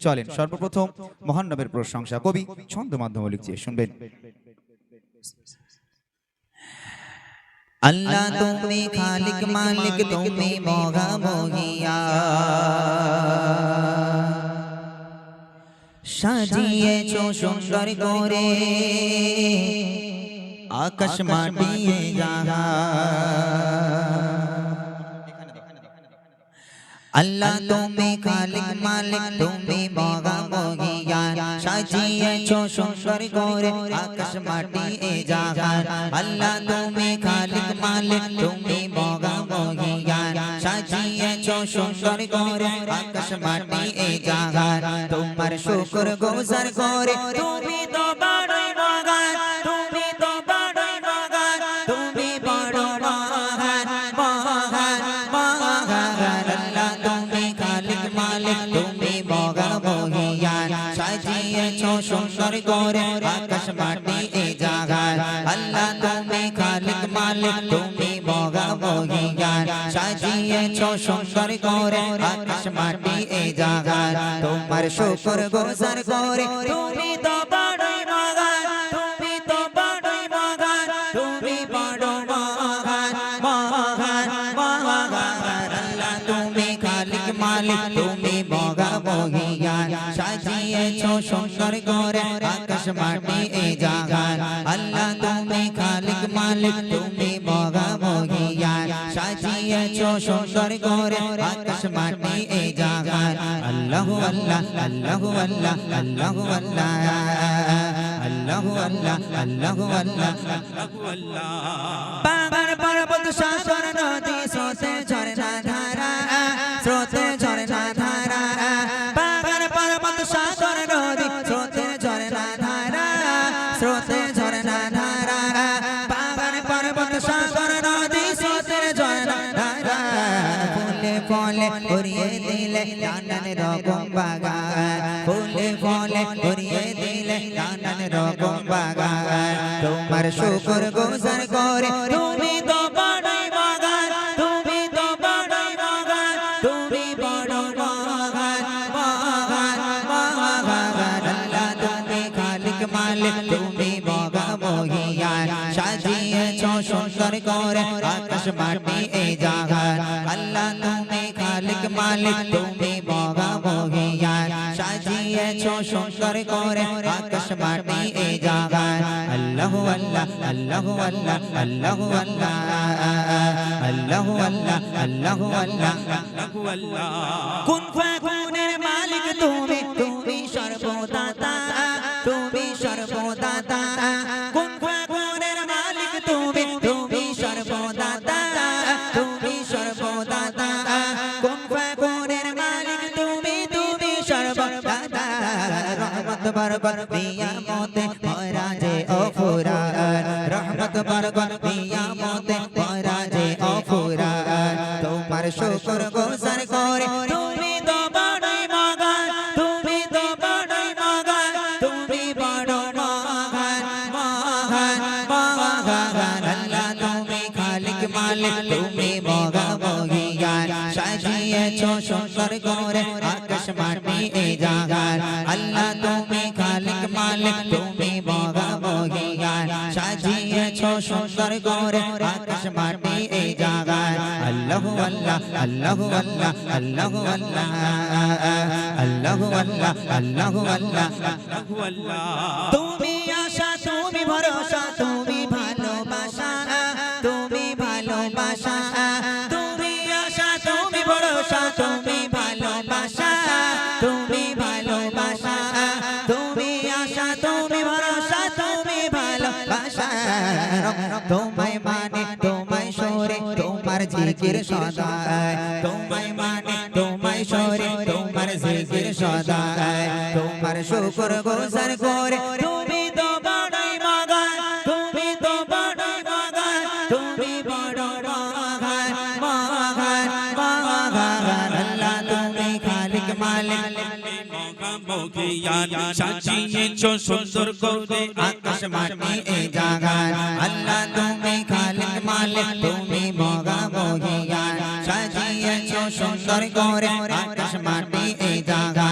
চলেন সর্বপ্রথম মহান নবের প্রশংসা কবি ছন্দ মাধ্যমে লিখছে, শুনবেন। अल्लाह तुम्हें खालिक मालिक तुम्हें मोगा मोहिया সাজিয়েছো সুন্দর করে আকাশ মাটি জাগা अल्लाह तुम्हें खालिक मालिक तुम्हें मोगा मोहिया সাজিয়েছো সুন্দর করে আকাশ মাটি জাগা अल्लाह तुम्हें खालिक मालिक तुम्हें मोगा मोहिया সাজিয়েছো সুন্দর করে আকাশ মাটি জাগা তোমার শুকর গুজার করে তুমি তো বড়ই মহান তুমি তো বড়ই মহান তুমি বড় মহান মহান মহান আল্লাহ তুমি খালিক মালিক তুমি মোগা মোহিয়ান সাজিয়েছো সুন্দর করে আকাশ মাটি জাগা আল্লাহ তুমি খালিক মালিক তুমি মোগা মোহিয়ান সাজিয়েছো সুন্দর করে আকাশ মাটি জাগা তোমার শুকর গুজার করে তুমি তো বড়ই মহান তুমি তো বড়ই মহান তুমি বড় মহান মহান মহান আল্লাহ তুমি খালিক মালিক তুমি মোগা মোহিয়ান সাজিয়েছো সুন্দর করে আকাশ মাটি জাগা আল্লাহ তুমি খালিক মালিক তুমি মোগা মোহিয়ান সাজিয়েছো সুন্দর করে আকাশ মাটি জাগা আল্লাহু আল্লাহ আল্লাহু আল্লাহ আল্লাহু আল্লাহ আল্লাহু আল্লাহ আল্লাহু আল্লাহ আল্লাহু আল্লাহ পাহাড় পর্বত সাগর নদী স্রোতে ঝরনা ধারা স্রোতে ঝরনা ধারা পাহাড় পর্বত সাগর নদী স্রোতে ঝরনা ধারা স্রোতে ঝরনা ধারা পাহাড় পর্বত সাগর নদী স্রোতে ঝরনা ধারা ফুলে ফলে ভরিয়ে দিলে নানান রকম বাগান ফুলে ফলে ভরিয়ে দিলে নানান রকম বাগান তোমার শুকর গুজার করে তুমি তো বড়ই মহান তুমি তো বড়ই মহান তুমি বড় মহান মহান মহান আল্লাহ তুমি খালিক মালিক তুমি মোগা মোহিয়ান সাজিয়েছো সুন্দর করে আকাশ মাটি জাগা আল্লাহ তুমি খালিক মালিক তুমি মোগা মোহিয়ান সাজিয়েছো সুন্দর করে আকাশ মাটি জাগা আল্লাহু আল্লাহ আল্লাহু আল্লাহ আল্লাহু আল্লাহ আল্লাহু আল্লাহ আল্লাহু আল্লাহ আল্লাহু আল্লাহ কুন ফাকুনের মালিক তুমি তুমি সর্বদাতা তুমি সর্বদাতা কুন ফাকুনের মালিক তুমি তুমি সর্বদাতা তুমি সর্বদাতা কুন ফাকুনের মালিক তুমি তুমি সর্বদাতা রহমত বরকত নিয়ামতে ভরা যে অফুরান রহমত বরকত নিয়ামতে ভরা যে অফুরান তোমার শুকর গুজার করে তুমি তো বড়ই মহান তুমি তো বড়ই মহান তুমি বড় মহান মহান মহান আল্লাহ তুমি খালিক মালিক তুমি মোগা মোহিয়ান সাজিয়েছো সুন্দর করে আকাশ মাটি জাগা আল্লাহ তুমি খালিক মালিক তুমি মোগা মোহিয়ান সাজিয়েছো সুন্দর করে আকাশ মাটি জাগা আল্লাহু আল্লাহ আল্লাহু আল্লাহ আল্লাহু আল্লাহ আল্লাহু আল্লাহ আল্লাহু আল্লাহ আল্লাহু আল্লাহ তুমি আশা তুমি ভরসা তুমি ভালোবাসা তুমি ভালোবাসা তুমি আশা তুমি ভরসা তুমি ভালোবাসা তুমি ভালোবাসা তুমি আশা তুমি ভরসা তুমি ভালোবাসা তোমায় মানে তোমায় সরে তোমার জিকির সদায় তোমায় মানে তোমায় সরে তোমার জিকির সদায় তোমার শুকর গুজার করে তুমি তো বড়ই মহান তুমি তো বড়ই মহান তুমি বড় মহান মহান মহান আল্লাহ তুমি খালিক মালিক মোগা মোহিয়ান সাজিয়েছো সুন্দর করে আকাশ মাটি জাগা আল্লাহ তুমি খালিক মালিক তুমি মোগা মোহিয়ান সাজিয়েছো সুন্দর করে আকাশ মাটি জাগা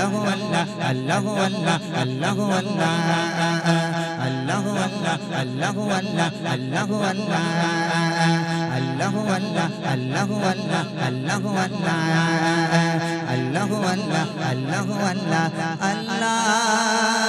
আল্লাহু আল্লাহ আল্লাহু আল্লাহ আল্লাহু আল্লাহ আল্লাহু আল্লাহ আল্লাহু আল্লাহ আল্লাহু আল্লাহ আল্লাহু আল্লাহ আল্লাহু আল্লাহ আল্লাহু আল্লাহ আল্লাহু আল্লাহ আল্লাহু আল্লাহ আল্লাহ